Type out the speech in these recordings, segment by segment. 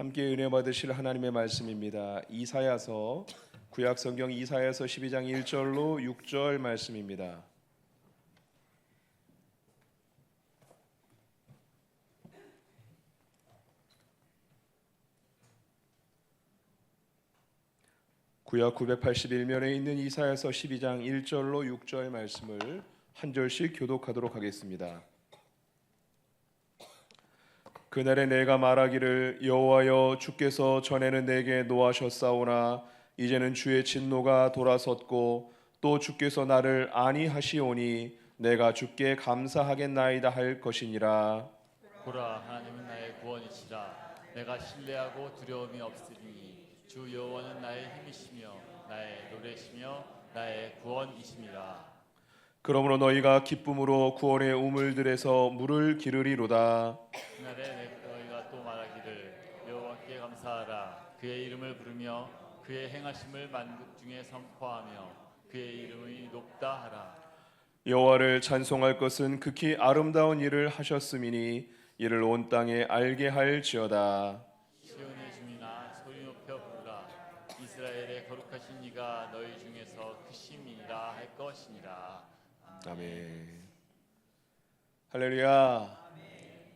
함께 은혜 받으실 하나님의 말씀입니다. 이사야서 구약 성경 이사야서 12장 1절로 6절 말씀입니다. 구약 981면에 있는 이사야서 12장 1절로 6절 말씀을 한 절씩 교독하도록 하겠습니다. 그날에 내가 말하기를 여호와여 주께서 전에는 내게 노하셨사오나 이제는 주의 진노가 돌아섰고 또 주께서 나를 안위하시오니 내가 주께 감사하겠나이다 할 것이니라. 보라, 하나님은 나의 구원이시라. 내가 신뢰하고 두려움이 없으리니 주 여호와는 나의 힘이시며 나의 노래시며 나의 구원이심이라. 그러므로 너희가 기쁨으로 구원의 우물들에서 물을 기르리로다. 그날에 너희가 또 말하기를 여호와께 감사하라. 그의 이름을 부르며 그의 행하심을 만국 중에 선포하며 그의 이름이 높다 하라. 여호와를 찬송할 것은 극히 아름다운 일을 하셨음이니 이를 온 땅에 알게 할지어다. 시온의 주민아 소리 높여 부르라. 이스라엘의 거룩하신 이가 너희 중에서 크심이라 할 것이니라. 아멘. 할렐루야.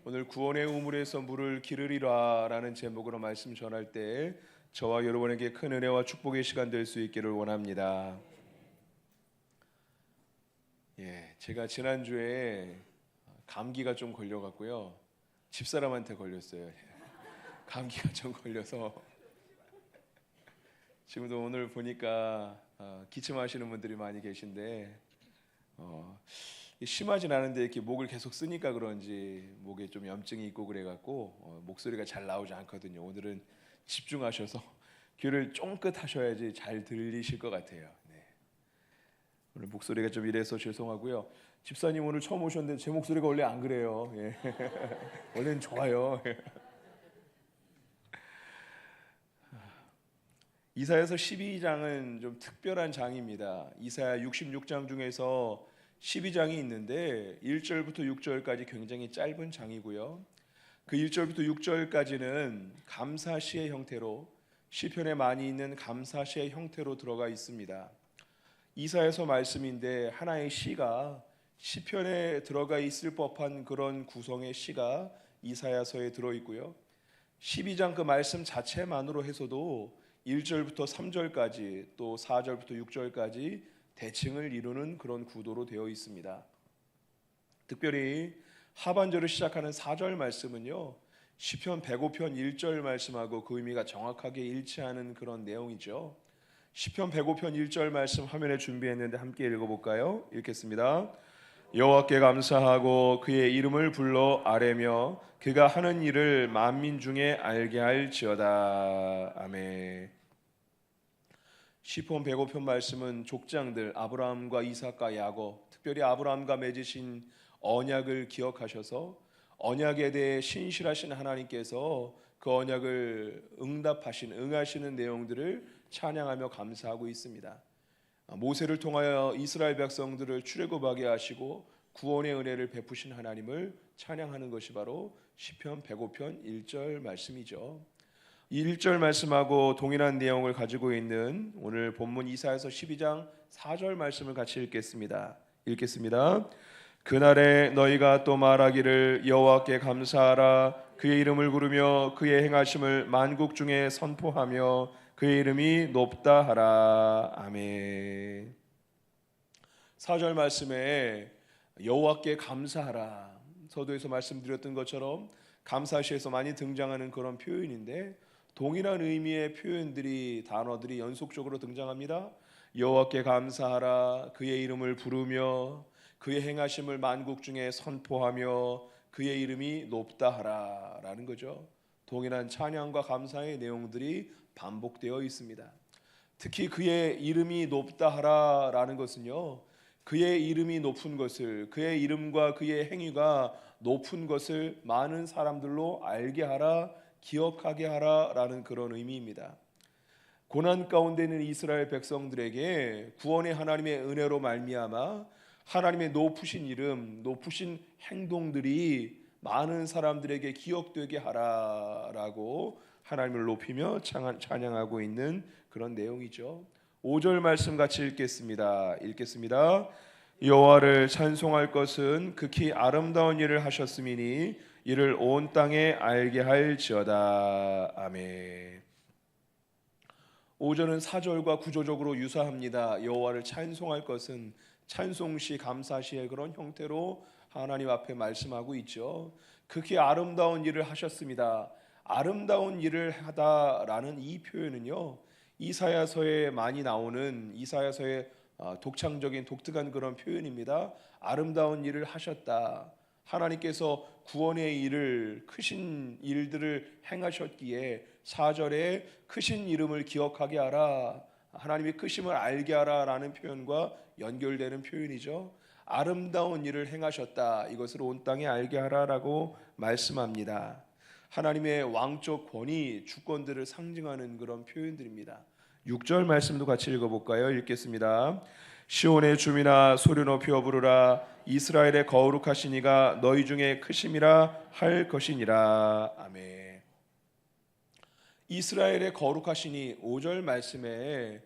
오늘 구원의 우물에서 물을 기르리라 라는 제목으로 말씀 전할 때 저와 여러분에게 큰 은혜와 축복의 시간 될 수 있기를 원합니다. 제가 지난주에 감기가 좀 걸려갖고요, 집사람한테 걸렸어요. 감기가 좀 걸려서 지금도 오늘 보니까 기침하시는 분들이 많이 계신데 심하진 않은데 이렇게 목을 계속 쓰니까 그런지 목에 좀 염증이 있고 그래갖고 목소리가 잘 나오지 않거든요. 오늘은 집중하셔서 귀를 쫑긋 하셔야지 잘 들리실 것 같아요. 오늘 목소리가 좀 이래서 죄송하고요. 집사님 오늘 처음 오셨는데 제 목소리가 원래 안 그래요. 원래는 좋아요. 이사야서 12장은 좀 특별한 장입니다. 이사야 66장 중에서 12장이 있는데 1절부터 6절까지 굉장히 짧은 장이고요. 그 1절부터 6절까지는 감사시의 형태로, 시편에 많이 있는 감사시의 형태로 들어가 있습니다. 이사야서 말씀인데 하나의 시가 시편에 들어가 있을 법한 그런 구성의 시가 이사야서에 들어있고요. 12장 그 말씀 자체만으로 해서도 1절부터 3절까지 또 4절부터 6절까지 대칭을 이루는 그런 구도로 되어 있습니다. 특별히 하반절을 시작하는 4절 말씀은요, 시편 105편 1절 말씀하고 그 의미가 정확하게 일치하는 그런 내용이죠. 시편 105편 1절 말씀 화면에 준비했는데 함께 읽어볼까요? 읽겠습니다. 여호와께 감사하고 그의 이름을 불러 아뢰며 그가 하는 일을 만민 중에 알게 할지어다. 아멘. 시편 105편 말씀은 족장들 아브라함과 이삭과 야곱, 특별히 아브라함과 맺으신 언약을 기억하셔서 언약에 대해 신실하신 하나님께서 그 언약을 응하시는 내용들을 찬양하며 감사하고 있습니다. 모세를 통하여 이스라엘 백성들을 출애굽하게 하시고 구원의 은혜를 베푸신 하나님을 찬양하는 것이 바로 시편 105편 1절 말씀이죠. 이 1절 말씀하고 동일한 내용을 가지고 있는 오늘 본문 이사야서 12장 4절 말씀을 같이 읽겠습니다. 그날에 너희가 또 말하기를 여호와께 감사하라. 그의 이름을 부르며 그의 행하심을 만국 중에 선포하며 그의 이름이 높다 하라. 아멘. 4절 말씀에 여호와께 감사하라, 서두에서 말씀드렸던 것처럼 감사시에서 많이 등장하는 그런 표현인데 동일한 의미의 표현들이, 단어들이 연속적으로 등장합니다. 여호와께 감사하라, 그의 이름을 부르며 그의 행하심을 만국 중에 선포하며 그의 이름이 높다 하라 라는 거죠. 동일한 찬양과 감사의 내용들이 반복되어 있습니다. 특히 그의 이름이 높다 하라 라는 것은요, 그의 이름이 높은 것을, 그의 이름과 그의 행위가 높은 것을 많은 사람들로 알게 하라, 기억하게 하라 라는 그런 의미입니다. 고난 가운데 있는 이스라엘 백성들에게 구원의 하나님의 은혜로 말미암아 하나님의 높으신 이름, 높으신 행동들이 많은 사람들에게 기억되게 하라라고 하나님을 높이며 찬양하고 있는 그런 내용이죠. 5절 말씀 같이 읽겠습니다. 여호와를 찬송할 것은 극히 아름다운 일을 하셨음이니 이를 온 땅에 알게 할지어다. 아멘. 5절은 4절과 구조적으로 유사합니다. 여호와를 찬송할 것은 찬송시, 감사시의 그런 형태로 하나님 앞에 말씀하고 있죠. 극히 아름다운 일을 하셨습니다. 아름다운 일을 하다라는 이 표현은요, 이사야서에 많이 나오는 이사야서의 독창적인 독특한 그런 표현입니다. 아름다운 일을 하셨다. 하나님께서 구원의 일을, 크신 일들을 행하셨기에 4절에 크신 이름을 기억하게 하라, 하나님의 크심을 알게 하라라는 표현과 연결되는 표현이죠. 아름다운 일을 행하셨다, 이것을 온 땅에 알게 하라라고 말씀합니다. 하나님의 왕적 권위, 주권들을 상징하는 그런 표현들입니다. 6절 말씀도 같이 읽어볼까요? 읽겠습니다. 시온의 주민아 소리 높여 부르라, 이스라엘의 거룩하신 이가 너희 중에 크심이라 할 것이니라. 아멘. 이스라엘의 거룩하시니 5절 말씀에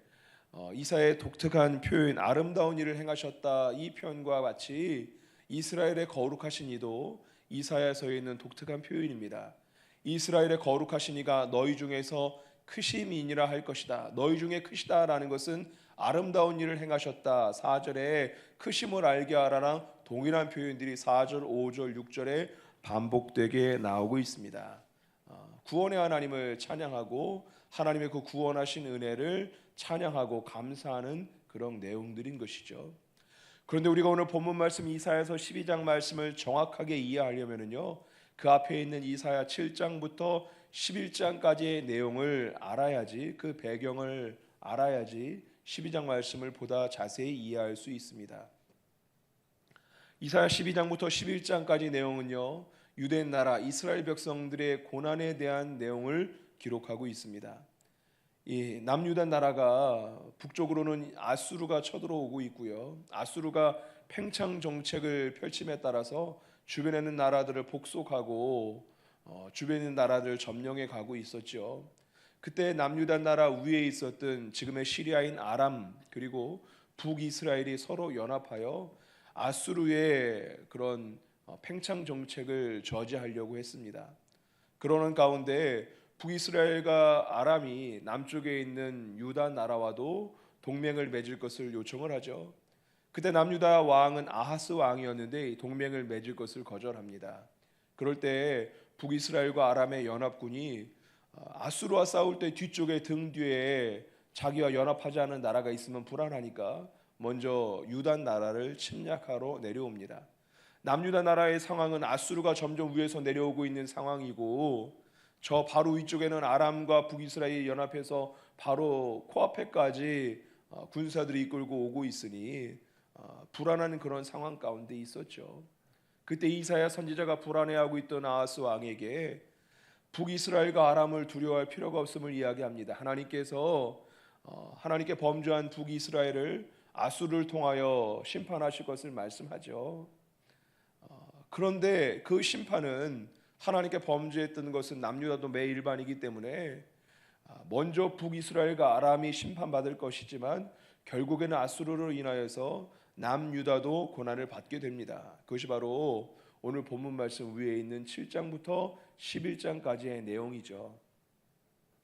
이사야의 독특한 표현, 아름다운 일을 행하셨다, 이 표현과 같이 이스라엘의 거룩하신 이도 이사야서에 있는 독특한 표현입니다. 이스라엘의 거룩하신 이가 너희 중에서 크심이니라 할 것이다. 너희 중에 크시다라는 것은 아름다운 일을 행하셨다. 4절에 크심을 알게 하라랑 동일한 표현들이 4절, 5절, 6절에 반복되게 나오고 있습니다. 구원의 하나님을 찬양하고 하나님의 그 구원하신 은혜를 찬양하고 감사하는 그런 내용들인 것이죠. 그런데 우리가 오늘 본문 말씀 이사야서 12장 말씀을 정확하게 이해하려면요, 그 앞에 있는 이사야 7장부터 11장까지의 내용을 알아야지, 그 배경을 알아야지 12장 말씀을 보다 자세히 이해할 수 있습니다. 이사야 12장부터 11장까지 내용은요, 유대 나라 이스라엘 백성들의 고난에 대한 내용을 기록하고 있습니다. 이 남유다 나라가 북쪽으로는 아수르가 쳐들어오고 있고요, 아수르가 팽창 정책을 펼침에 따라서 주변에 있는 나라들을 복속하고 주변에 있는 나라들을 점령해 가고 있었죠. 그때 남유다 나라 위에 있었던 지금의 시리아인 아람, 그리고 북이스라엘이 서로 연합하여 아수르의 그런 팽창 정책을 저지하려고 했습니다. 그러는 가운데 북이스라엘과 아람이 남쪽에 있는 유다 나라와도 동맹을 맺을 것을 요청을 하죠. 그때 남유다 왕은 아하스 왕이었는데 동맹을 맺을 것을 거절합니다. 그럴 때 북이스라엘과 아람의 연합군이 아수르와 싸울 때 뒤쪽에 등 뒤에 자기와 연합하지 않은 나라가 있으면 불안하니까 먼저 유다 나라를 침략하러 내려옵니다. 남유다 나라의 상황은 아수르가 점점 위에서 내려오고 있는 상황이고, 저 바로 위쪽에는 아람과 북이스라엘이 연합해서 바로 코앞에까지 군사들이 이끌고 오고 있으니 불안한 그런 상황 가운데 있었죠. 그때 이사야 선지자가 불안해하고 있던 아하스 왕에게 북이스라엘과 아람을 두려워할 필요가 없음을 이야기합니다. 하나님께 범죄한 북이스라엘을 아수르를 통하여 심판하실 것을 말씀하죠. 그런데 그 심판은 하나님께 범죄했던 것은 남유다도 매일반이기 때문에 먼저 북이스라엘과 아람이 심판받을 것이지만 결국에는 아수르로 인하여서 남유다도 고난을 받게 됩니다. 그것이 바로 오늘 본문 말씀 위에 있는 7장부터 11장까지의 내용이죠.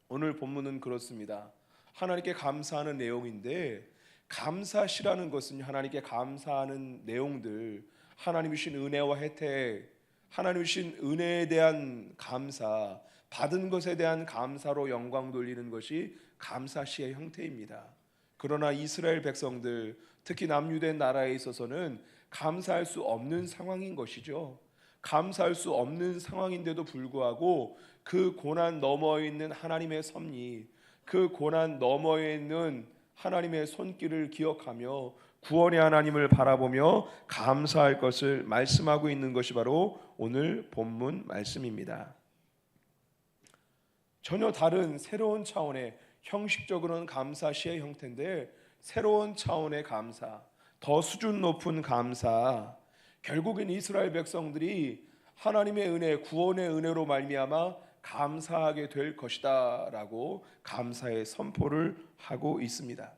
오늘 본문은 그렇습니다. 하나님께 감사하는 내용인데, 감사시라는 것은 하나님께 감사하는 내용들, 하나님이 주신 은혜와 혜택, 하나님이 주신 은혜에 대한 감사, 받은 것에 대한 감사로 영광 돌리는 것이 감사시의 형태입니다. 그러나 이스라엘 백성들, 특히 남유대 나라에 있어서는 감사할 수 없는 상황인 것이죠. 감사할 수 없는 상황인데도 불구하고 그 고난 너머에 있는 하나님의 섭리, 그 고난 너머에 있는 하나님의 손길을 기억하며 구원의 하나님을 바라보며 감사할 것을 말씀하고 있는 것이 바로 오늘 본문 말씀입니다. 전혀 다른 새로운 차원의, 형식적으로는 감사시의 형태인데 새로운 차원의 감사, 더 수준 높은 감사, 결국엔 이스라엘 백성들이 하나님의 은혜, 구원의 은혜로 말미암아 감사하게 될 것이다라고 감사의 선포를 하고 있습니다.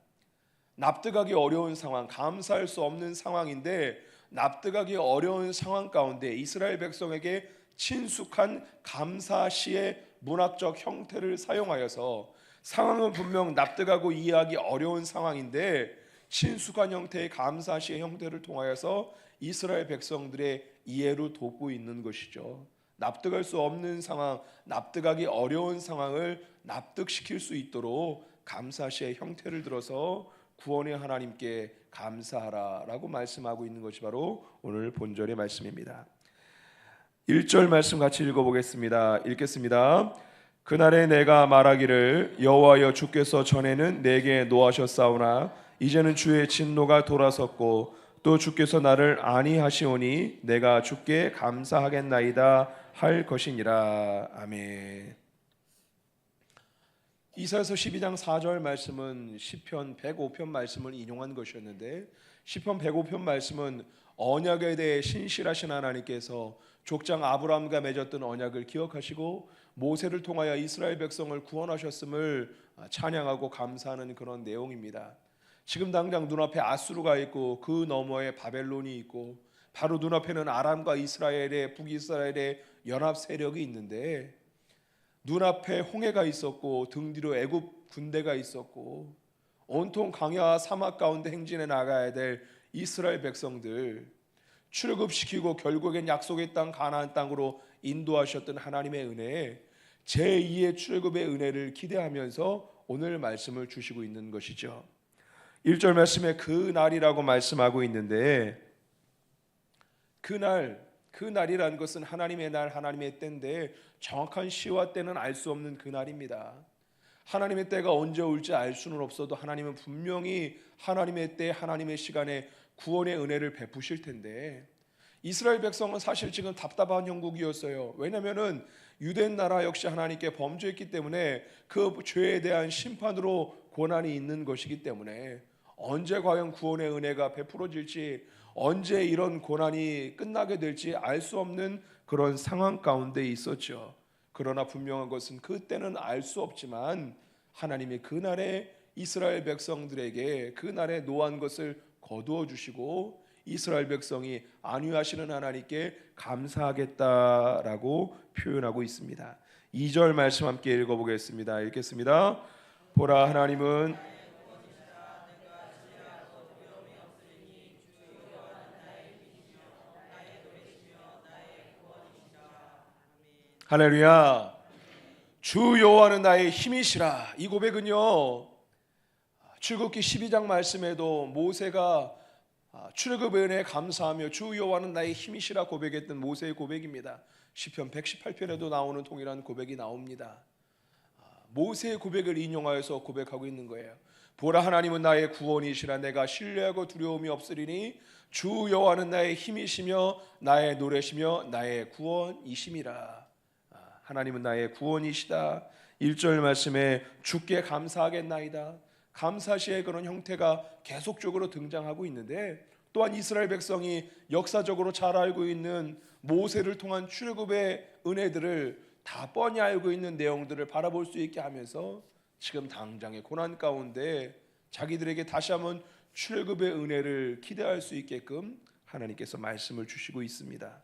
납득하기 어려운 상황, 감사할 수 없는 상황인데 납득하기 어려운 상황 가운데 이스라엘 백성에게 친숙한 감사시의 문학적 형태를 사용하여서 상황은 분명 납득하고 이해하기 어려운 상황인데 친숙한 형태의 감사시의 형태를 통하여서 이스라엘 백성들의 이해로 돕고 있는 것이죠. 납득할 수 없는 상황, 납득하기 어려운 상황을 납득시킬 수 있도록 감사시의 형태를 들어서 구원의 하나님께 감사하라라고 말씀하고 있는 것이 바로 오늘 본절의 말씀입니다. 1절 말씀 같이 읽어보겠습니다. 읽겠습니다. 그날에 내가 말하기를 여호와여 주께서 전에는 내게 노하셨사오나 이제는 주의 진노가 돌아섰고 또 주께서 나를 안위하시오니 내가 주께 감사하겠나이다 할 것이니라. 아멘. 이사야서 12장 4절 말씀은 시편 105편 말씀을 인용한 것이었는데 시편 105편 말씀은 언약에 대해 신실하신 하나님께서 족장 아브라함과 맺었던 언약을 기억하시고 모세를 통하여 이스라엘 백성을 구원하셨음을 찬양하고 감사하는 그런 내용입니다. 지금 당장 눈앞에 아수르가 있고 그 너머에 바벨론이 있고 바로 눈앞에는 아람과 이스라엘의 북이스라엘의 연합 세력이 있는데 눈앞에 홍해가 있었고 등 뒤로 애굽 군대가 있었고 온통 강야와 사막 가운데 행진해 나가야 될 이스라엘 백성들 출애굽시키고 결국엔 약속의 땅 가나안 땅으로 인도하셨던 하나님의 은혜에 제2의 출애굽의 은혜를 기대하면서 오늘 말씀을 주시고 있는 것이죠. 1절 말씀에 그 날이라고 말씀하고 있는데 그날이라는 것은 하나님의 날, 하나님의 때인데 정확한 시와 때는 알 수 없는 그날입니다. 하나님의 때가 언제 올지 알 수는 없어도 하나님은 분명히 하나님의 때, 하나님의 시간에 구원의 은혜를 베푸실 텐데 이스라엘 백성은 사실 지금 답답한 형국이었어요. 왜냐하면 유대 나라 역시 하나님께 범죄했기 때문에 그 죄에 대한 심판으로 고난이 있는 것이기 때문에 언제 과연 구원의 은혜가 베풀어질지 언제 이런 고난이 끝나게 될지 알 수 없는 그런 상황 가운데 있었죠. 그러나 분명한 것은 그때는 알 수 없지만 하나님이 그날에 이스라엘 백성들에게 그날에 노한 것을 거두어 주시고 이스라엘 백성이 안위하시는 하나님께 감사하겠다라고 표현하고 있습니다. 2절 말씀 함께 읽어보겠습니다. 읽겠습니다. 보라 하나님은 할렐루야. 주 여호와는 나의 힘이시라. 이 고백은요 출애굽기 12장 말씀에도 모세가 출애굽의 은혜에 감사하며 주 여호와는 나의 힘이시라 고백했던 모세의 고백입니다. 시편 118편에도 나오는 동일한 고백이 나옵니다. 모세의 고백을 인용하여서 고백하고 있는 거예요. 보라 하나님은 나의 구원이시라. 내가 신뢰하고 두려움이 없으리니 주 여호와는 나의 힘이시며 나의 노래시며 나의 구원이심이라. 하나님은 나의 구원이시다. 1절 말씀에 주께 감사하겠나이다. 감사시의 그런 형태가 계속적으로 등장하고 있는데 또한 이스라엘 백성이 역사적으로 잘 알고 있는 모세를 통한 출애굽의 은혜들을 다 뻔히 알고 있는 내용들을 바라볼 수 있게 하면서 지금 당장의 고난 가운데 자기들에게 다시 한번 출애굽의 은혜를 기대할 수 있게끔 하나님께서 말씀을 주시고 있습니다.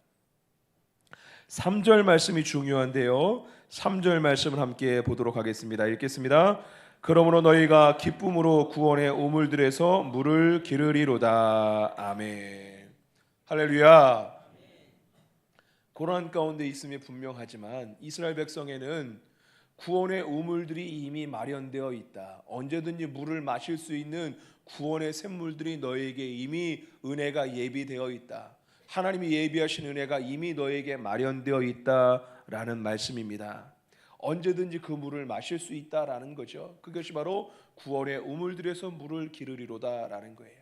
3절 말씀이 중요한데요. 3절 말씀을 함께 보도록 하겠습니다. 읽겠습니다. 그러므로 너희가 기쁨으로 구원의 우물들에서 물을 기르리로다. 아멘. 할렐루야. 고난 가운데 있음이 분명하지만 이스라엘 백성에는 구원의 우물들이 이미 마련되어 있다. 언제든지 물을 마실 수 있는 구원의 샘물들이 너에게 이미 은혜가 예비되어 있다. 하나님이 예비하신 은혜가 이미 너에게 마련되어 있다라는 말씀입니다. 언제든지 그 물을 마실 수 있다라는 거죠. 그것이 바로 구원의 우물들에서 물을 기르리로다라는 거예요.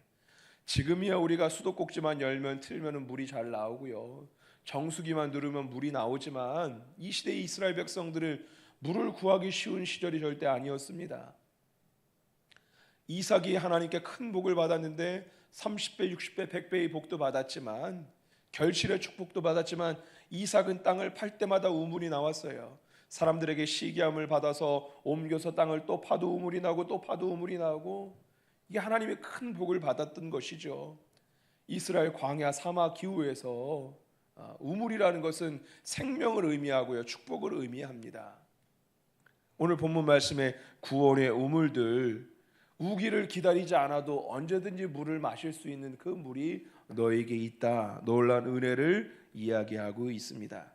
지금이야 우리가 수도꼭지만 열면 틀면 물이 잘 나오고요. 정수기만 누르면 물이 나오지만 이 시대의 이스라엘 백성들을 물을 구하기 쉬운 시절이 절대 아니었습니다. 이삭이 하나님께 큰 복을 받았는데 30배, 60배, 100배의 복도 받았지만 결실의 축복도 받았지만 이삭은 땅을 팔 때마다 우물이 나왔어요. 사람들에게 시기함을 받아서 옮겨서 땅을 또 파도 우물이 나고 또 파도 우물이 나고, 이게 하나님의 큰 복을 받았던 것이죠. 이스라엘 광야 사막 기후에서 우물이라는 것은 생명을 의미하고요, 축복을 의미합니다. 오늘 본문 말씀에 구원의 우물들, 우기를 기다리지 않아도 언제든지 물을 마실 수 있는 그 물이 너에게 있다, 놀라운 은혜를 이야기하고 있습니다.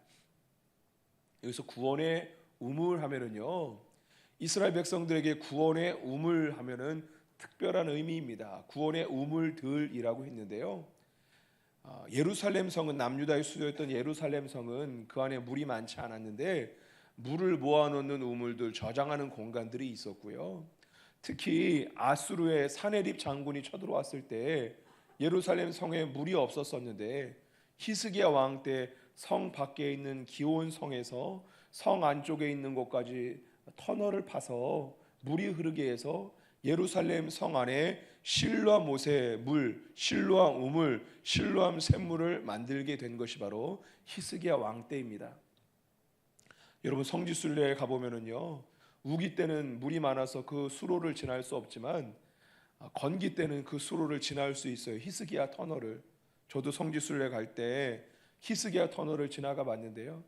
여기서 구원의 우물 하면은요, 이스라엘 백성들에게 구원의 우물 하면은 특별한 의미입니다. 구원의 우물들이라고 했는데요, 예루살렘 성은, 남유다의 수도였던 예루살렘 성은 그 안에 물이 많지 않았는데 물을 모아놓는 우물들, 저장하는 공간들이 있었고요. 특히 아수르의 사네립 장군이 쳐들어왔을 때 예루살렘 성에 물이 없었었는데, 히스기야 왕 때 성 밖에 있는 기온 성에서 성 안쪽에 있는 곳까지 터널을 파서 물이 흐르게 해서 예루살렘 성 안에 실로암 못의 물, 실로암 우물, 실로암 샘물을 만들게 된 것이 바로 히스기야 왕 때입니다. 여러분, 성지순례에 가보면은요, 우기 때는 물이 많아서 그 수로를 지날 수 없지만 건기 때는 그 수로를 지날 수 있어요. 히스기야 터널을. 저도 성지순례 갈 때 히스기야 터널을 지나가 봤는데요,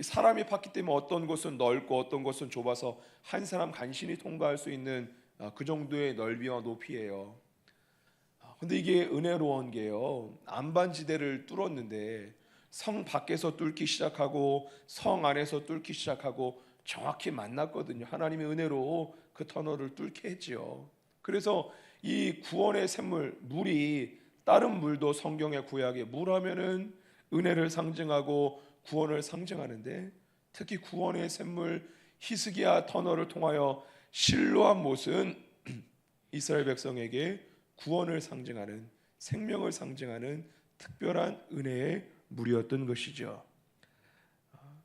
사람이 팠기 때문에 어떤 곳은 넓고 어떤 곳은 좁아서 한 사람 간신히 통과할 수 있는 그 정도의 넓이와 높이예요. 근데 이게 은혜로운 게요, 안반지대를 뚫었는데 성 밖에서 뚫기 시작하고 성 안에서 뚫기 시작하고 정확히 만났거든요. 하나님의 은혜로 그 터널을 뚫게 했지요. 그래서 이 구원의 샘물, 물이, 다른 물도 성경의 구약에 물 하면은 은혜를 상징하고 구원을 상징하는데, 특히 구원의 샘물 히스기야 터널을 통하여 실로암 못은 이스라엘 백성에게 구원을 상징하는, 생명을 상징하는 특별한 은혜의 물이었던 것이죠.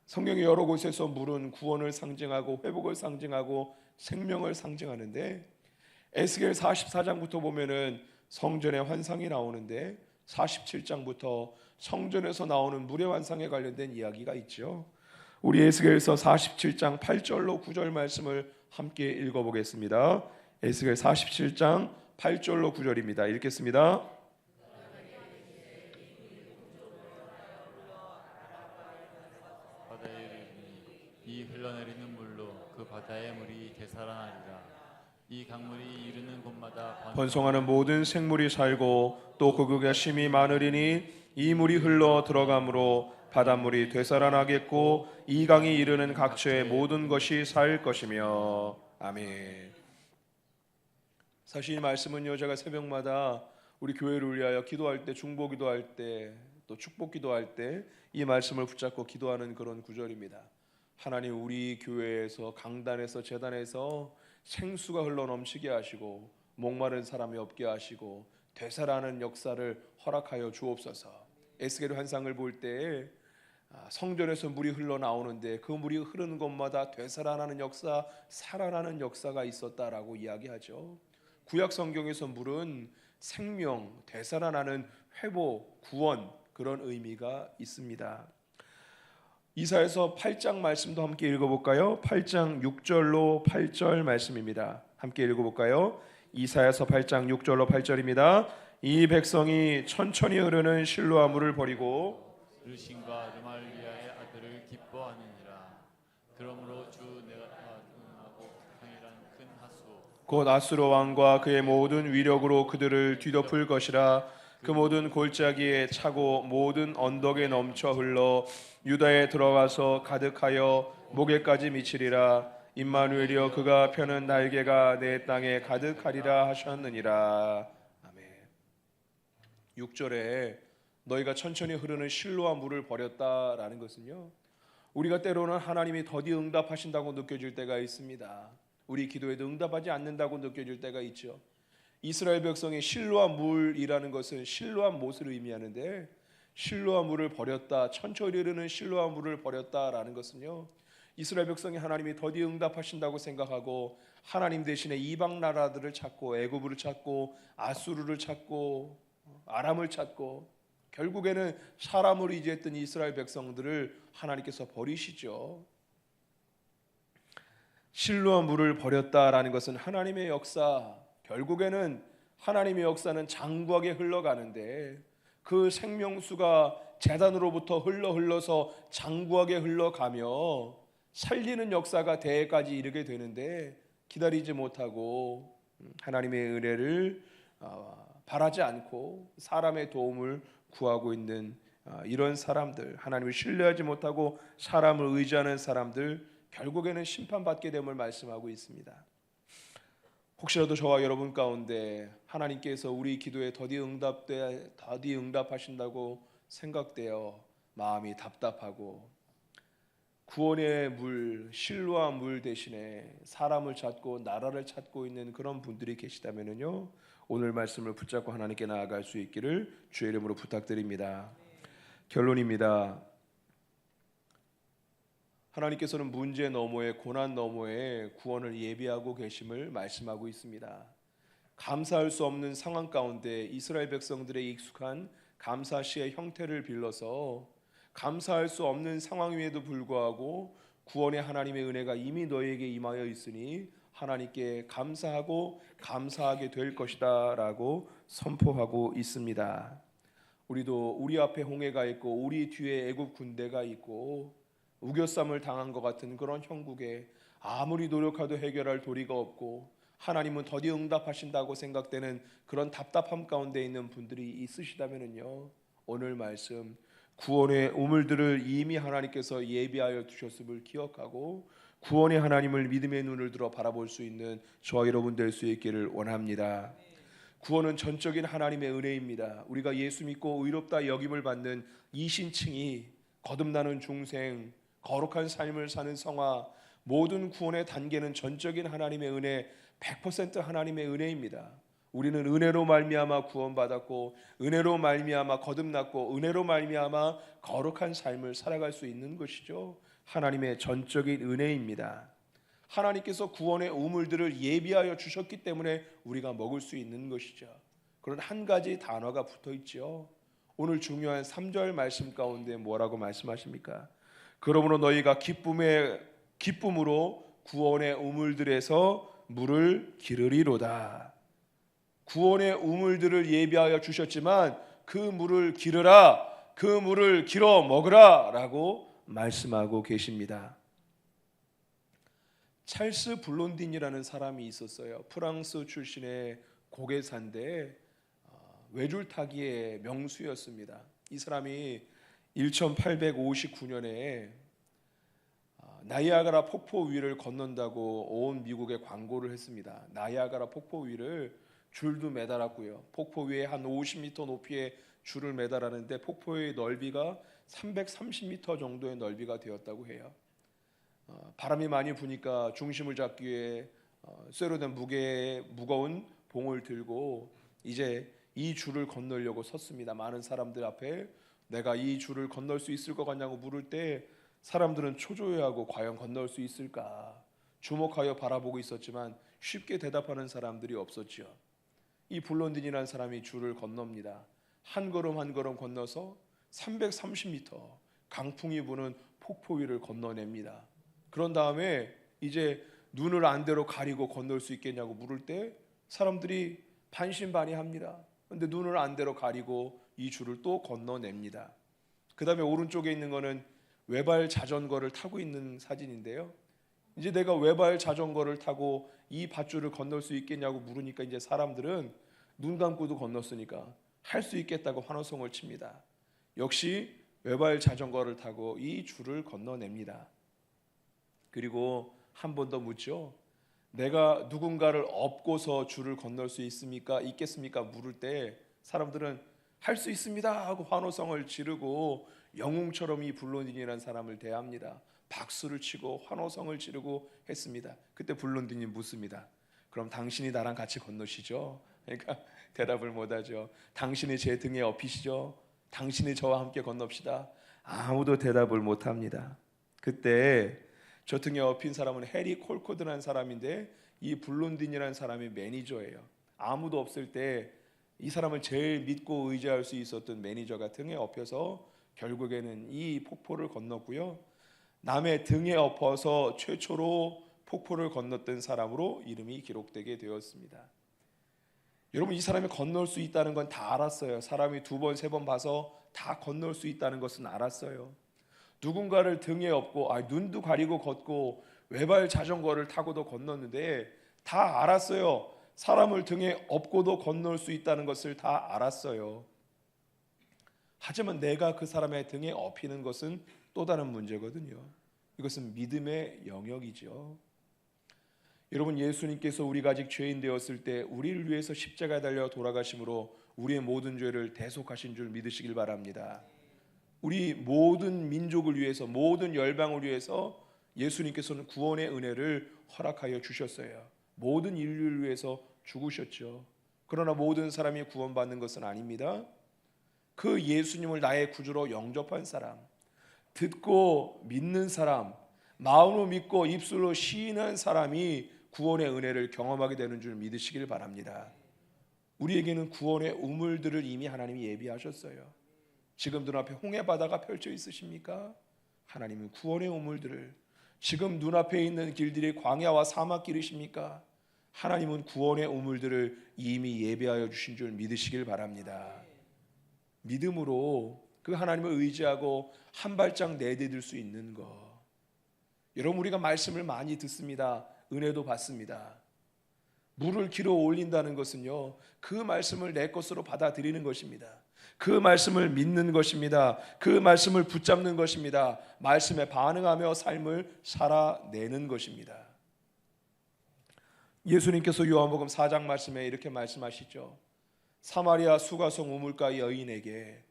성경의 여러 곳에서 물은 구원을 상징하고 회복을 상징하고 생명을 상징하는데, 에스겔 44장부터 보면은 성전의 환상이 나오는데 47장부터 성전에서 나오는 물의 환상에 관련된 이야기가 있죠. 우리 에스겔서 47장 8절로 9절 말씀을 함께 읽어보겠습니다. 에스겔 47장 8절로 9절입니다. 읽겠습니다. 바다에 이르니 이 흘러내리는 물로 그 바다의 물이 되살아나리라. 이 강물이 이르는 곳마다 번성하는 모든 생물이 살고 또 그국에 심이 많으리니 이 물이 흘러 들어가므로 바닷물이 되살아나겠고 이 강이 이르는 각처의 모든 것이 살 것이며. 아멘. 사실 이 말씀은요, 제가 새벽마다 우리 교회를 위하여 기도할 때, 중보 기도할 때, 또 축복 기도할 때 이 말씀을 붙잡고 기도하는 그런 구절입니다. 하나님, 우리 교회에서, 강단에서, 제단에서 생수가 흘러 넘치게 하시고 목마른 사람이 없게 하시고 되살아나는 역사를 허락하여 주옵소서. 에스겔 환상을 볼 때 성전에서 물이 흘러나오는데 그 물이 흐르는 곳마다 되살아나는 역사, 살아나는 역사가 있었다라고 이야기하죠. 구약 성경에서 물은 생명, 되살아나는 회복, 구원, 그런 의미가 있습니다. 이사야서 8장 말씀도 함께 읽어볼까요? 8장 6절로 8절 말씀입니다. 함께 읽어볼까요? 이사야서 8장 6절로 8절입니다. 이 백성이 천천히 흐르는 실로암 물을 버리고 르신과 르말리아의 아들을 기뻐하느니라. 그러므로 주 내가 하고 강이란 큰 하수 곧 아수르 왕과 그의 모든 위력으로 그들을 뒤덮을 것이라. 그 모든 골짜기에 차고 모든 언덕에 넘쳐 흘러 유다에 들어가서 가득하여 목에까지 미치리라. 임마누엘이여, 그가 펴는 날개가 내 땅에 가득하리라 하셨느니라. 아멘. 6절에 너희가 천천히 흐르는 실로암 물을 버렸다라는 것은요, 우리가 때로는 하나님이 더디 응답하신다고 느껴질 때가 있습니다. 우리 기도에도 응답하지 않는다고 느껴질 때가 있죠. 이스라엘 백성의 실로암 물이라는 것은 실로암 못을 의미하는데, 실로암 물을 버렸다, 천천히 흐르는 실로암 물을 버렸다라는 것은요, 이스라엘 백성이 하나님이 더디 응답하신다고 생각하고 하나님 대신에 이방 나라들을 찾고 애굽을 찾고 아수르를 찾고 아람을 찾고 결국에는 사람을 의지했던 이스라엘 백성들을 하나님께서 버리시죠. 실로와 물을 버렸다라는 것은 하나님의 역사, 결국에는 하나님의 역사는 장구하게 흘러가는데 그 생명수가 제단으로부터 흘러서 장구하게 흘러가며 살리는 역사가 대회까지 이르게 되는데 기다리지 못하고 하나님의 은혜를 바라지 않고 사람의 도움을 구하고 있는 이런 사람들, 하나님을 신뢰하지 못하고 사람을 의지하는 사람들, 결국에는 심판받게 됨을 말씀하고 있습니다. 혹시라도 저와 여러분 가운데 하나님께서 우리 기도에 더디 응답하신다고 생각되어 마음이 답답하고 구원의 물, 실로와 물 대신에 사람을 찾고 나라를 찾고 있는 그런 분들이 계시다면요, 오늘 말씀을 붙잡고 하나님께 나아갈 수 있기를 주의 이름으로 부탁드립니다. 결론입니다. 하나님께서는 문제 너머에, 고난 너머에 구원을 예비하고 계심을 말씀하고 있습니다. 감사할 수 없는 상황 가운데 이스라엘 백성들의 익숙한 감사시의 형태를 빌려서 감사할 수 없는 상황임에도 불구하고 구원의 하나님의 은혜가 이미 너희에게 임하여 있으니 하나님께 감사하고 감사하게 될 것이다 라고 선포하고 있습니다. 우리도 우리 앞에 홍해가 있고 우리 뒤에 애굽 군대가 있고 우겨쌈을 당한 것 같은 그런 형국에 아무리 노력해도 해결할 도리가 없고 하나님은 더디 응답하신다고 생각되는 그런 답답함 가운데 있는 분들이 있으시다면요, 오늘 말씀 구원의 우물들을 이미 하나님께서 예비하여 두셨음을 기억하고 구원의 하나님을 믿음의 눈을 들어 바라볼 수 있는 저와 여러분 될 수 있기를 원합니다. 구원은 전적인 하나님의 은혜입니다. 우리가 예수 믿고 의롭다 여김을 받는 이 신칭이 거듭나는 중생, 거룩한 삶을 사는 성화, 모든 구원의 단계는 전적인 하나님의 은혜, 100% 하나님의 은혜입니다. 우리는 은혜로 말미암아 구원받았고 은혜로 말미암아 거듭났고 은혜로 말미암아 거룩한 삶을 살아갈 수 있는 것이죠. 하나님의 전적인 은혜입니다. 하나님께서 구원의 우물들을 예비하여 주셨기 때문에 우리가 먹을 수 있는 것이죠. 그런 한 가지 단어가 붙어 있죠. 오늘 중요한 3절 말씀 가운데 뭐라고 말씀하십니까? 그러므로 너희가 기쁨으로 구원의 우물들에서 물을 기르리로다. 구원의 우물들을 예비하여 주셨지만 그 물을 기르라, 그 물을 길어 먹으라 라고 말씀하고 계십니다. 찰스 블론딘이라는 사람이 있었어요. 프랑스 출신의 고개사인데 외줄타기의 명수였습니다. 이 사람이 1859년에 나이아가라 폭포 위를 건넌다고 온 미국에 광고를 했습니다. 나이아가라 폭포 위를 줄도 매달았고요. 폭포 위에 한 50m 높이의 줄을 매달았는데 폭포의 넓이가 330m 정도의 넓이가 되었다고 해요. 바람이 많이 부니까 중심을 잡기 위해 쇠로 된 무거운 봉을 들고 이제 이 줄을 건너려고 섰습니다. 많은 사람들 앞에 내가 이 줄을 건널 수 있을 것 같냐고 물을 때 사람들은 초조해하고 과연 건널 수 있을까 주목하여 바라보고 있었지만 쉽게 대답하는 사람들이 없었죠. 이 블론딘이라는 사람이 줄을 건넙니다. 한 걸음 한 걸음 건너서 330m 강풍이 부는 폭포 위를 건너냅니다. 그런 다음에 이제 눈을 안대로 가리고 건널 수 있겠냐고 물을 때 사람들이 반신반의합니다. 그런데 눈을 안대로 가리고 이 줄을 또 건너냅니다. 그 다음에 오른쪽에 있는 거는 외발 자전거를 타고 있는 사진인데요. 이제 내가 외발 자전거를 타고 이 밧줄을 건널 수 있겠냐고 물으니까 이제 사람들은 눈 감고도 건넜으니까 할 수 있겠다고 환호성을 칩니다. 역시 외발 자전거를 타고 이 줄을 건너냅니다. 그리고 한 번 더 묻죠. 내가 누군가를 업고서 줄을 건널 수 있겠습니까? 물을 때 사람들은 할 수 있습니다 하고 환호성을 지르고 영웅처럼 이 블론딘이라는 사람을 대합니다. 박수를 치고 환호성을 지르고 했습니다. 그때 블론딘이 묻습니다. 그럼 당신이 나랑 같이 건너시죠? 그러니까 대답을 못하죠. 당신이 제 등에 업히시죠? 당신이 저와 함께 건넙시다. 아무도 대답을 못합니다. 그때 저 등에 업힌 사람은 해리 콜코드라는 사람인데 이 블론딘이라는 사람이 매니저예요. 아무도 없을 때 이 사람을 제일 믿고 의지할 수 있었던 매니저가 등에 엎여서 결국에는 이 폭포를 건넜고요. 남의 등에 엎어서 최초로 폭포를 건넜던 사람으로 이름이 기록되게 되었습니다. 여러분, 이 사람이 건널 수 있다는 건 다 알았어요. 사람이 2번, 3번 봐서 다 건널 수 있다는 것은 알았어요. 누군가를 등에 업고 눈도 가리고 걷고 외발 자전거를 타고도 건넜는데 다 알았어요. 사람을 등에 업고도 건널 수 있다는 것을 다 알았어요. 하지만 내가 그 사람의 등에 업히는 것은 또 다른 문제거든요. 이것은 믿음의 영역이죠. 여러분, 예수님께서 우리가 아직 죄인 되었을 때 우리를 위해서 십자가에 달려 돌아가심으로 우리의 모든 죄를 대속하신 줄 믿으시길 바랍니다. 우리 모든 민족을 위해서, 모든 열방을 위해서 예수님께서는 구원의 은혜를 허락하여 주셨어요. 모든 인류를 위해서 죽으셨죠. 그러나 모든 사람이 구원받는 것은 아닙니다. 그 예수님을 나의 구주로 영접한 사람, 듣고 믿는 사람, 마음으로 믿고 입술로 시인한 사람이 구원의 은혜를 경험하게 되는 줄 믿으시길 바랍니다. 우리에게는 구원의 우물들을 이미 하나님이 예비하셨어요. 지금 눈앞에 홍해바다가 펼쳐 있으십니까? 하나님은 구원의 우물들을, 지금 눈앞에 있는 길들이 광야와 사막길이십니까? 하나님은 구원의 우물들을 이미 예비하여 주신 줄 믿으시길 바랍니다. 믿음으로 그 하나님을 의지하고 한 발짝 내디딜 수 있는 것. 여러분, 우리가 말씀을 많이 듣습니다. 은혜도 받습니다. 물을 길어 올린다는 것은요, 그 말씀을 내 것으로 받아들이는 것입니다. 그 말씀을 믿는 것입니다. 그 말씀을 붙잡는 것입니다. 말씀에 반응하며 삶을 살아내는 것입니다. 예수님께서 요한복음 4장 말씀에 이렇게 말씀하시죠. 사마리아 수가성 우물가 여인에게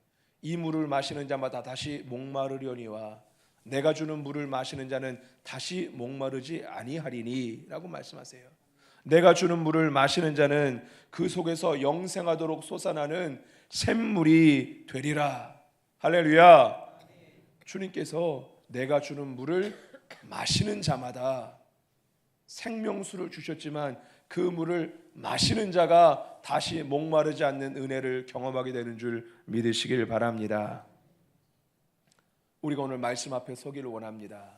이 물을 마시는 자마다 다시 목마르려니와 내가 주는 물을 마시는 자는 다시 목마르지 아니하리니 라고 말씀하세요. 내가 주는 물을 마시는 자는 그 속에서 영생하도록 솟아나는 샘물이 되리라. 할렐루야. 주님께서 내가 주는 물을 마시는 자마다 생명수를 주셨지만 그 물을 마시는 자가 다시 목마르지 않는 은혜를 경험하게 되는 줄 믿으시길 바랍니다. 우리가 오늘 말씀 앞에 서기를 원합니다.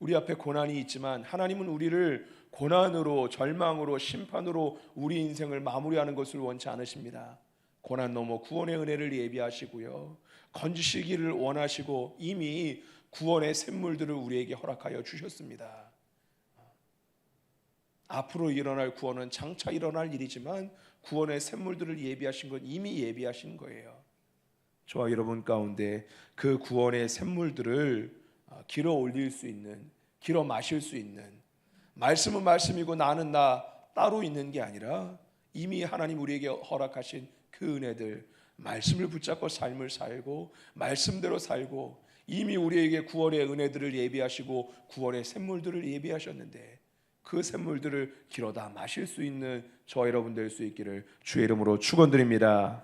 우리 앞에 고난이 있지만 하나님은 우리를 고난으로, 절망으로, 심판으로 우리 인생을 마무리하는 것을 원치 않으십니다. 고난 넘어 구원의 은혜를 예비하시고요, 건지시기를 원하시고 이미 구원의 샘물들을 우리에게 허락하여 주셨습니다. 앞으로 일어날 구원은 장차 일어날 일이지만 구원의 샘물들을 예비하신 건 이미 예비하신 거예요. 저와 여러분 가운데 그 구원의 샘물들을 길어 올릴 수 있는, 길어 마실 수 있는, 말씀은 말씀이고 나는 나 따로 있는 게 아니라 이미 하나님 우리에게 허락하신 그 은혜들, 말씀을 붙잡고 삶을 살고 말씀대로 살고 이미 우리에게 구원의 은혜들을 예비하시고 구원의 샘물들을 예비하셨는데 그 샘물들을 길어다 마실 수 있는 저와 여러분 될 수 있기를 주의 이름으로 축원드립니다.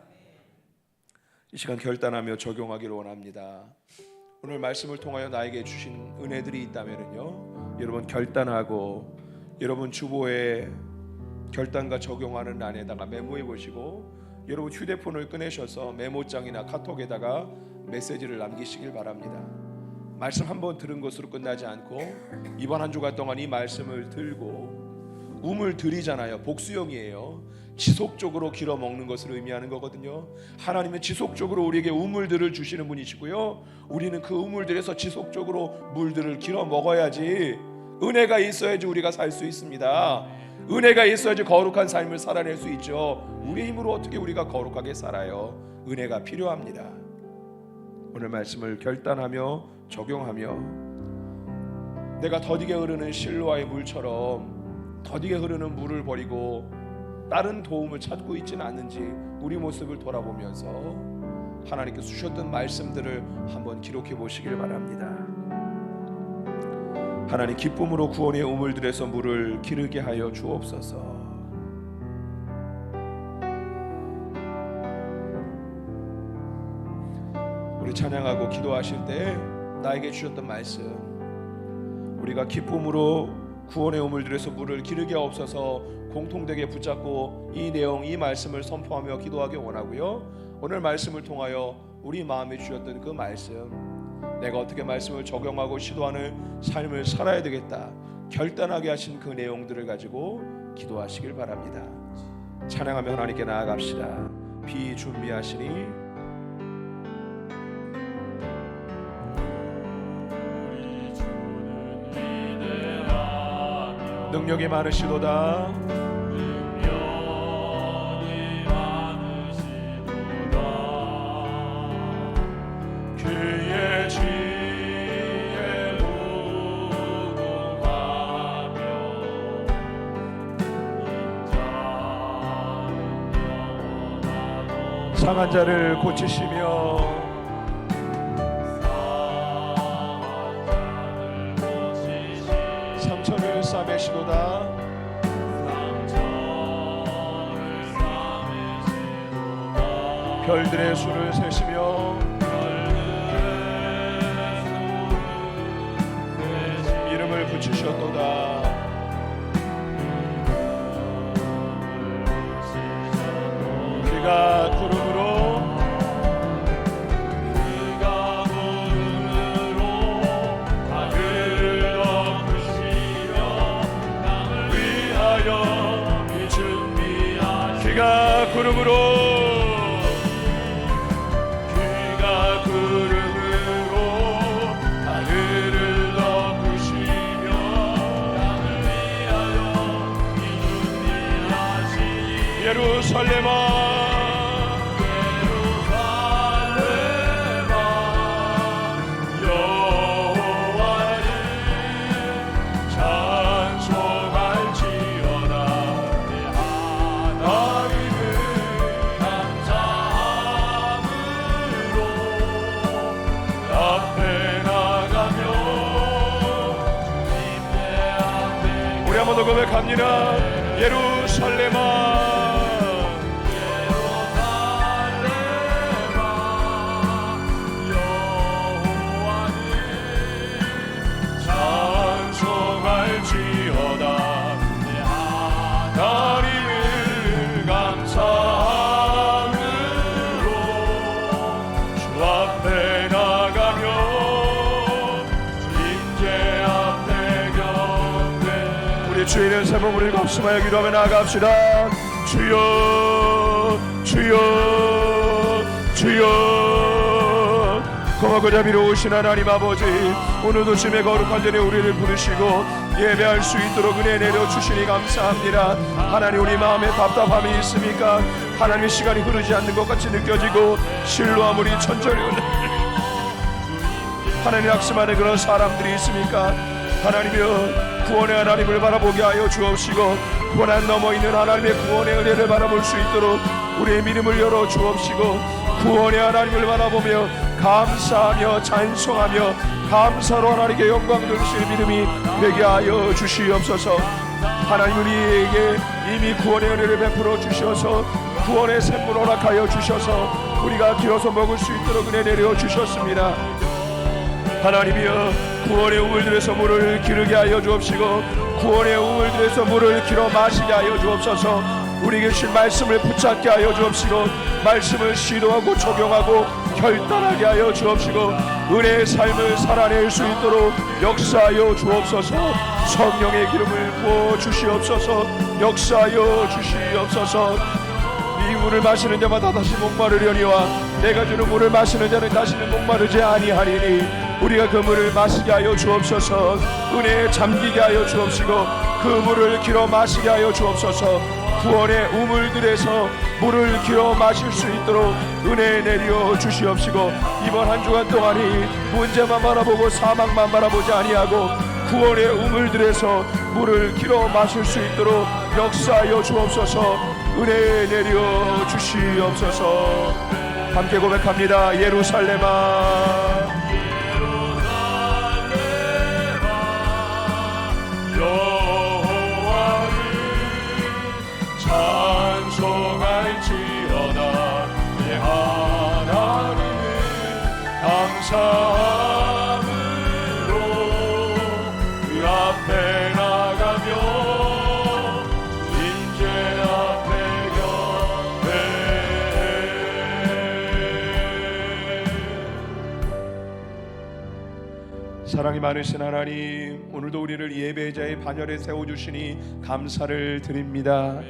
이 시간 결단하며 적용하기를 원합니다. 오늘 말씀을 통하여 나에게 주신 은혜들이 있다면요, 여러분 결단하고 여러분 주보에 결단과 적용하는 란에다가 메모해 보시고 여러분 휴대폰을 꺼내셔서 메모장이나 카톡에다가 메시지를 남기시길 바랍니다. 말씀 한번 들은 것으로 끝나지 않고 이번 한 주간 동안 이 말씀을 들고 우물 들이잖아요. 복수형이에요. 지속적으로 길어 먹는 것을 의미하는 거거든요. 하나님은 지속적으로 우리에게 우물들을 주시는 분이시고요, 우리는 그 우물들에서 지속적으로 물들을 길어 먹어야지, 은혜가 있어야지 우리가 살 수 있습니다. 은혜가 있어야지 거룩한 삶을 살아낼 수 있죠. 우리 힘으로 어떻게 우리가 거룩하게 살아요? 은혜가 필요합니다. 오늘 말씀을 결단하며 적용하며 내가 더디게 흐르는 실로아의 물처럼 더디게 흐르는 물을 버리고 다른 도움을 찾고 있지는 않는지 우리 모습을 돌아보면서 하나님께서 주셨던 말씀들을 한번 기록해 보시길 바랍니다. 하나님, 기쁨으로 구원의 우물들에서 물을 기르게 하여 주옵소서. 우리 찬양하고 기도하실 때 나에게 주셨던 말씀, 우리가 기쁨으로 구원의 우물들에서 물을 기르게 없어서 공통되게 붙잡고 이 내용, 이 말씀을 선포하며 기도하기 원하고요. 오늘 말씀을 통하여 우리 마음에 주셨던 그 말씀, 내가 어떻게 말씀을 적용하고 시도하는 삶을 살아야 되겠다 결단하게 하신 그 내용들을 가지고 기도하시길 바랍니다. 찬양하며 하나님께 나아갑시다. 비 준비하시니 능력이 많으시도다. 그의 지혜 무궁하며 상한 자를 고치시며 상처를 싸매시도다. 별들의 수를 세시며 이름을 붙이셨도다. 그가 구름으로 하늘을 덮으시며 남을 위하여 비 준비하시니 그가 구름으로 예루살렘아 여호와를 찬송할지어다. 내 하나님을 감사함으로 앞에 나가며 주님의 앞에 우리 한번 더 고백합니다. 예루살렘아 주의 이름 세 번 우리 겁심하여 기도하며 나아갑시다. 주여 주여 주여 고맙고 자비로우신 하나님 아버지, 오늘도 주님의 거룩한 전에 우리를 부르시고 예배할 수 있도록 은혜 내려주시니 감사합니다. 하나님, 우리 마음에 답답함이 있습니까? 하나님의 시간이 흐르지 않는 것 같이 느껴지고 실로 아무리 천천히 하나님 낙심하는 그런 사람들이 있습니까? 하나님이여, 구원의 하나님을 바라보게 하여 주옵시고 고난 넘어 있는 하나님의 구원의 은혜를 바라볼 수 있도록 우리의 믿음을 열어 주옵시고 구원의 하나님을 바라보며 감사하며 찬송하며 감사로 하나님께 영광 돌리실 믿음이 되게 하여 주시옵소서. 하나님, 우리에게 이미 구원의 은혜를 베풀어 주셔서 구원의 샘물 허락하여 주셔서 우리가 길어서 먹을 수 있도록 은혜 내려 주셨습니다. 하나님이여, 구원의 우물들에서 물을 기르게 하여 주옵시고 구원의 우물들에서 물을 길어 마시게 하여 주옵소서. 우리에게 주신 말씀을 붙잡게 하여 주옵시고 말씀을 시도하고 적용하고 결단하게 하여 주옵시고 은혜의 삶을 살아낼 수 있도록 역사하여 주옵소서. 성령의 기름을 부어 주시옵소서. 역사하여 주시옵소서. 이 물을 마시는 자마다 다시 목마르려니와 내가 주는 물을 마시는 자는 다시는 목마르지 아니하리니 우리가 그 물을 마시게 하여 주옵소서. 은혜에 잠기게 하여 주옵시고 그 물을 길어 마시게 하여 주옵소서. 구원의 우물들에서 물을 길어 마실 수 있도록 은혜 내려 주시옵시고 이번 한 주간 동안이 문제만 바라보고 사망만 바라보지 아니하고 구원의 우물들에서 물을 길어 마실 수 있도록 역사하여 주옵소서. 은혜 내려 주시옵소서. 함께 고백합니다. 예루살렘아 여호와를 찬송할지어다. 내 하나님을 감사함으로 그 앞에 나가 사랑이 많으신 하나님, 오늘도 우리를 예배의 자의 반열에 세워주시니 감사를 드립니다.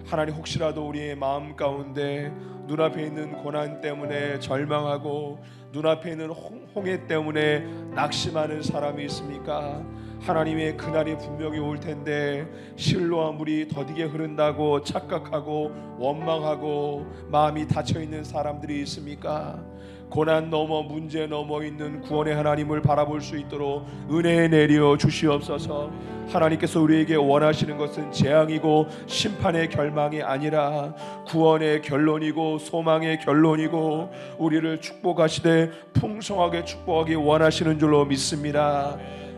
하나님, 혹시라도 우리의 마음 가운데 눈앞에 있는 고난 때문에 절망하고 눈앞에 있는 홍해 때문에 낙심하는 사람이 있습니까? 하나님의 그날이 분명히 올 텐데 실로와 물이 더디게 흐른다고 착각하고 원망하고 마음이 닫혀 있는 사람들이 있습니까? 고난 넘어 문제 넘어 있는 구원의 하나님을 바라볼 수 있도록 은혜 내려 주시옵소서. 하나님께서 우리에게 원하시는 것은 재앙이고 심판의 결망이 아니라 구원의 결론이고 소망의 결론이고 우리를 축복하시되 풍성하게 축복하기 원하시는 줄로 믿습니다.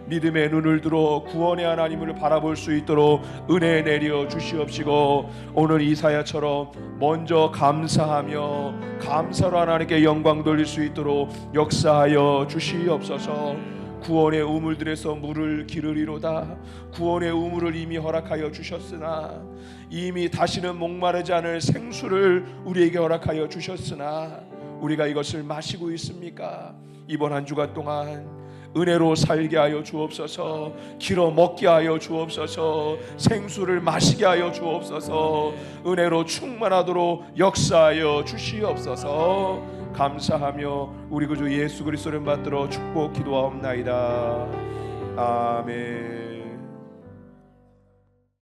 믿음의 눈을 들어 구원의 하나님을 바라볼 수 있도록 은혜 내려 주시옵시고, 오늘 이사야처럼 먼저 감사하며 감사로 하나님께 영광 돌릴 수 있도록 역사하여 주시옵소서. 구원의 우물들에서 물을 기르리로다. 구원의 우물을 이미 허락하여 주셨으나, 이미 다시는 목마르지 않을 생수를 우리에게 허락하여 주셨으나 우리가 이것을 마시고 있습니까? 이번 한 주간 동안 은혜로 살게 하여 주옵소서. 길어 먹게 하여 주옵소서. 생수를 마시게 하여 주옵소서. 은혜로 충만하도록 역사하여 주시옵소서. 감사하며 우리 구주 예수 그리스도를 받들어 축복 기도하옵나이다. 아멘.